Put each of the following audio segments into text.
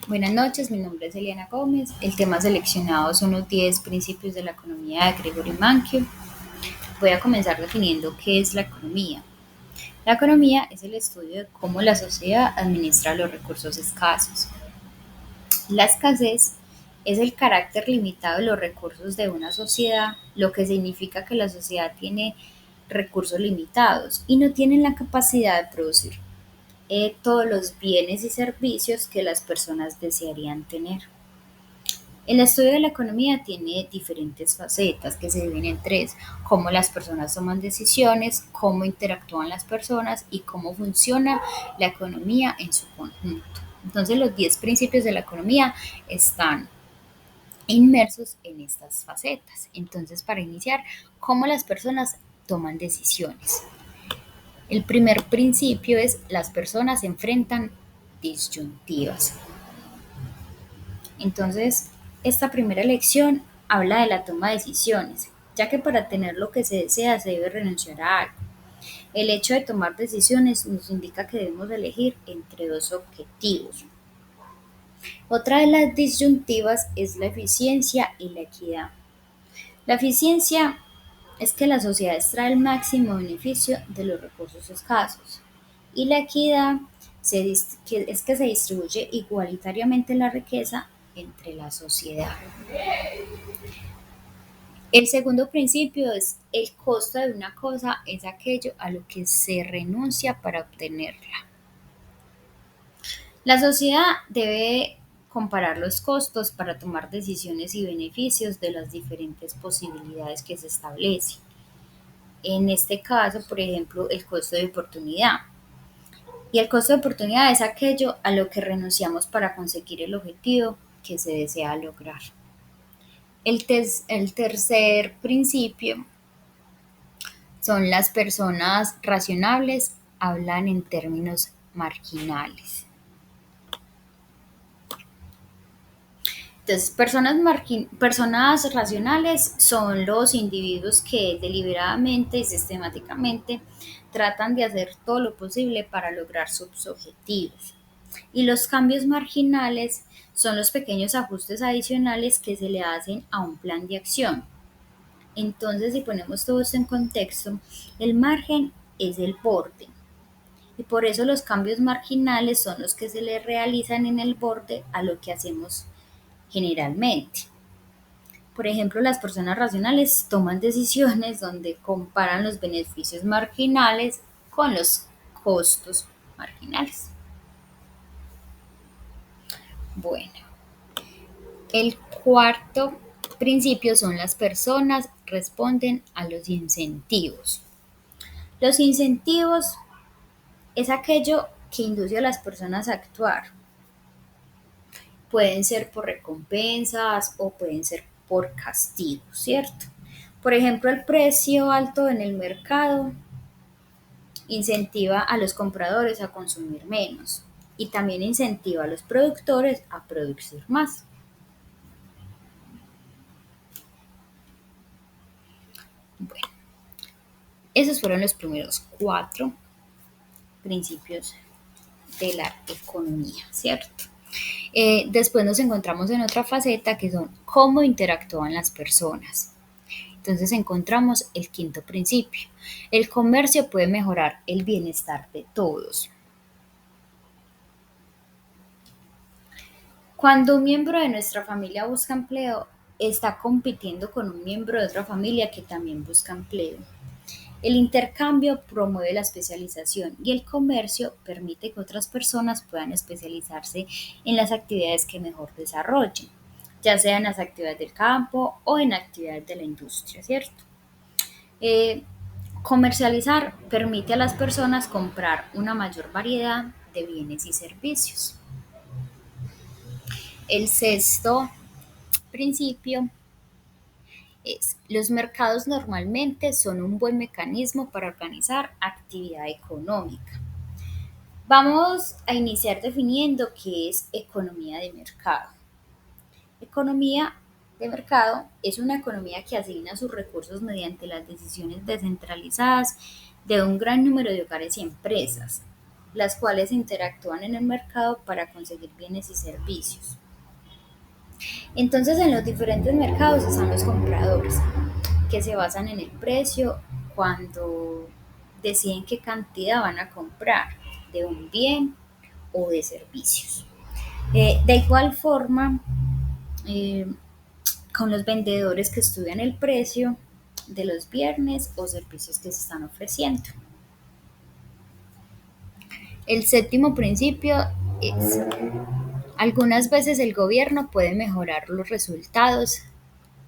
Buenas noches, mi nombre es Eliana Gómez. El tema seleccionado son los 10 principios de la economía de Gregory Mankiw. Voy a comenzar definiendo qué es la economía. La economía es el estudio de cómo la sociedad administra los recursos escasos. La escasez es el carácter limitado de los recursos de una sociedad, lo que significa que la sociedad tiene recursos limitados y no tiene la capacidad de producir todos los bienes y servicios que las personas desearían tener. El estudio de la economía tiene diferentes facetas que se dividen en tres: cómo las personas toman decisiones, cómo interactúan las personas y cómo funciona la economía en su conjunto. Entonces los 10 principios de la economía están inmersos en estas facetas. Entonces, para iniciar, cómo las personas toman decisiones. El primer principio es: las personas enfrentan disyuntivas. Entonces, esta primera lección habla de la toma de decisiones, ya que para tener lo que se desea se debe renunciar a algo. El hecho de tomar decisiones nos indica que debemos elegir entre dos objetivos. Otra de las disyuntivas es la eficiencia y la equidad. La eficiencia es que la sociedad extrae el máximo beneficio de los recursos escasos, y la equidad es que se distribuye igualitariamente la riqueza entre la sociedad. El segundo principio es: el costo de una cosa es aquello a lo que se renuncia para obtenerla. La sociedad debe comparar los costos para tomar decisiones y beneficios de las diferentes posibilidades que se establecen. En este caso, por ejemplo, el costo de oportunidad. Y el costo de oportunidad es aquello a lo que renunciamos para conseguir el objetivo que se desea lograr. El tercer principio son: las personas racionales hablan en términos marginales. Entonces, personas racionales son los individuos que deliberadamente y sistemáticamente tratan de hacer todo lo posible para lograr sus objetivos. Y los cambios marginales son los pequeños ajustes adicionales que se le hacen a un plan de acción. Entonces, si ponemos todo esto en contexto, el margen es el borde, y por eso los cambios marginales son los que se le realizan en el borde a lo que hacemos generalmente. Por ejemplo, las personas racionales toman decisiones donde comparan los beneficios marginales con los costos marginales. Bueno, el cuarto principio son: las personas responden a los incentivos. Los incentivos es aquello que induce a las personas a actuar. Pueden ser por recompensas o pueden ser por castigos, ¿cierto? Por ejemplo, el precio alto en el mercado incentiva a los compradores a consumir menos, y también incentiva a los productores a producir más. Bueno, esos fueron los primeros 4 principios de la economía, ¿cierto? Después nos encontramos en otra faceta que son cómo interactúan las personas. Entonces encontramos el quinto principio: el comercio puede mejorar el bienestar de todos. Cuando un miembro de nuestra familia busca empleo, está compitiendo con un miembro de otra familia que también busca empleo. El intercambio promueve la especialización, y el comercio permite que otras personas puedan especializarse en las actividades que mejor desarrollen, ya sea en las actividades del campo o en actividades de la industria, ¿cierto? Eh, Comercializar permite a las personas comprar una mayor variedad de bienes y servicios. El sexto principio es: los mercados normalmente son un buen mecanismo para organizar actividad económica. Vamos a iniciar definiendo qué es economía de mercado. Economía de mercado es una economía que asigna sus recursos mediante las decisiones descentralizadas de un gran número de hogares y empresas. las cuales interactúan en el mercado para conseguir bienes y servicios. Entonces, en los diferentes mercados están los compradores, que se basan en el precio cuando deciden qué cantidad van a comprar de un bien o de servicios. De igual forma, eh, con los vendedores que estudian el precio de los bienes o servicios que se están ofreciendo. El séptimo principio es, algunas veces el gobierno puede mejorar los resultados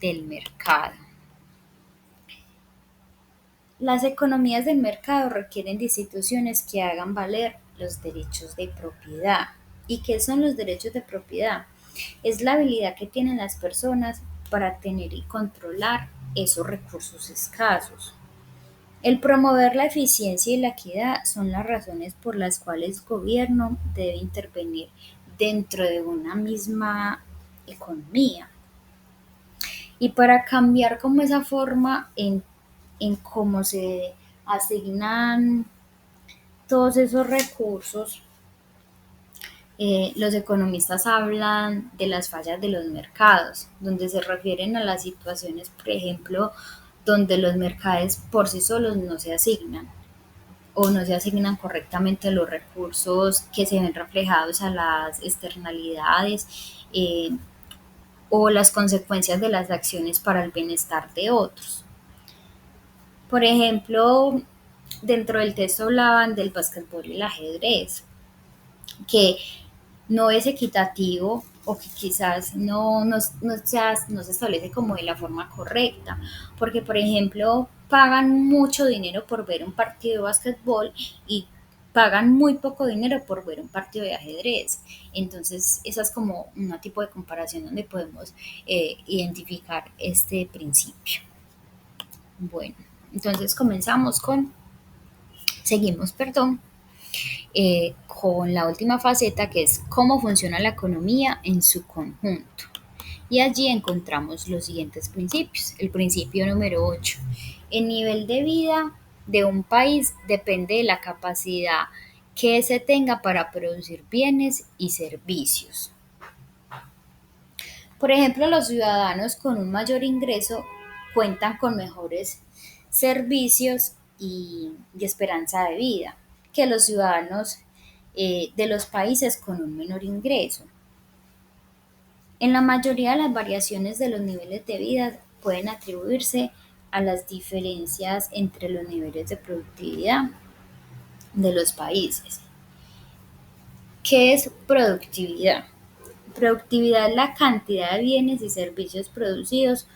del mercado. Las economías del mercado requieren de instituciones que hagan valer los derechos de propiedad. ¿Y qué son los derechos de propiedad? Es la habilidad que tienen las personas para tener y controlar esos recursos escasos. El promover la eficiencia y la equidad son las razones por las cuales el gobierno debe intervenir dentro de una misma economía. Y para cambiar como esa forma en cómo se asignan todos esos recursos, los economistas hablan de las fallas de los mercados, donde se refieren a las situaciones, por ejemplo, donde los mercados por sí solos no se asignan o no se asignan correctamente los recursos que se ven reflejados a las externalidades o las consecuencias de las acciones para el bienestar de otros. Por ejemplo, dentro del texto hablaban del básquetbol y el ajedrez, que no es equitativo o que quizás no se establece como de la forma correcta, porque por ejemplo pagan mucho dinero por ver un partido de básquetbol y pagan muy poco dinero por ver un partido de ajedrez. Entonces, esa es como un tipo de comparación donde podemos identificar este principio. Bueno, entonces seguimos, perdón, con la última faceta que es cómo funciona la economía en su conjunto. Y allí encontramos los siguientes principios. El principio número 8. El nivel de vida de un país depende de la capacidad que se tenga para producir bienes y servicios. Por ejemplo, los ciudadanos con un mayor ingreso cuentan con mejores servicios y esperanza de vida que los ciudadanos de los países con un menor ingreso. En la mayoría de las variaciones de los niveles de vida pueden atribuirse a las diferencias entre los niveles de productividad de los países. ¿Qué es productividad? Productividad es la cantidad de bienes y servicios producidos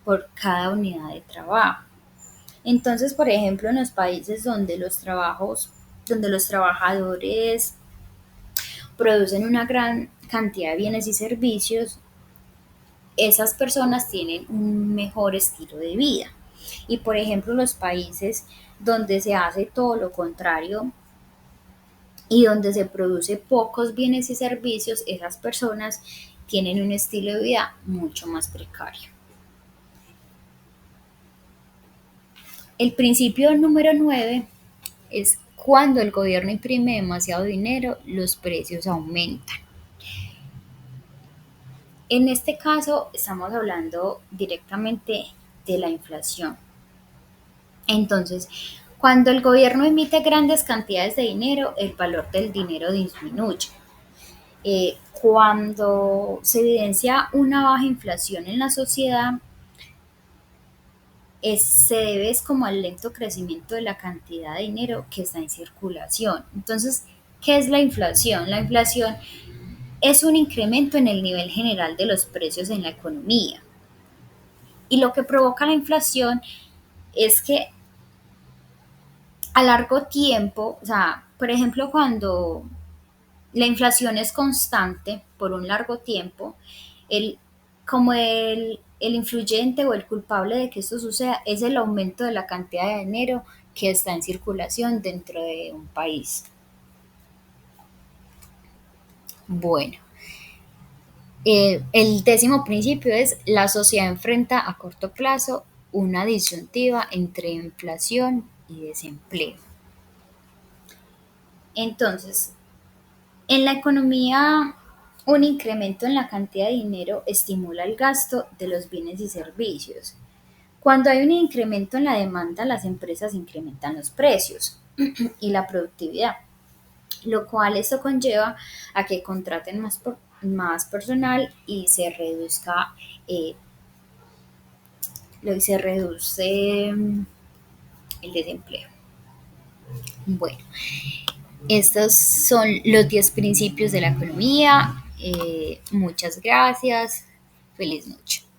por cada unidad de trabajo. Entonces, por ejemplo, en los países donde los trabajadores producen una gran cantidad de bienes y servicios, esas personas tienen un mejor estilo de vida. Y por ejemplo, los países donde se hace todo lo contrario y donde se produce pocos bienes y servicios, esas personas tienen un estilo de vida mucho más precario. El principio número 9 es cuando el gobierno imprime demasiado dinero, los precios aumentan. En este caso estamos hablando directamente de la inflación. Entonces, cuando el gobierno emite grandes cantidades de dinero, el valor del dinero disminuye. Cuando se evidencia una baja inflación en la sociedad, se debe es como al lento crecimiento de la cantidad de dinero que está en circulación. Entonces, ¿qué es la inflación? La inflación es un incremento en el nivel general de los precios en la economía. Y lo que provoca la inflación es que a largo tiempo, o sea, por ejemplo, cuando la inflación es constante por un largo tiempo, el, como el influyente o el culpable de que esto suceda es el aumento de la cantidad de dinero que está en circulación dentro de un país. Bueno, el décimo principio es la sociedad enfrenta a corto plazo una disyuntiva entre inflación y desempleo. Entonces, en la economía, un incremento en la cantidad de dinero estimula el gasto de los bienes y servicios. Cuando hay un incremento en la demanda, las empresas incrementan los precios y la productividad, lo cual esto conlleva a que contraten más personal y se reduzca, eh, se reduce el desempleo. Bueno, estos son los 10 principios de la economía. Muchas gracias. Feliz noche.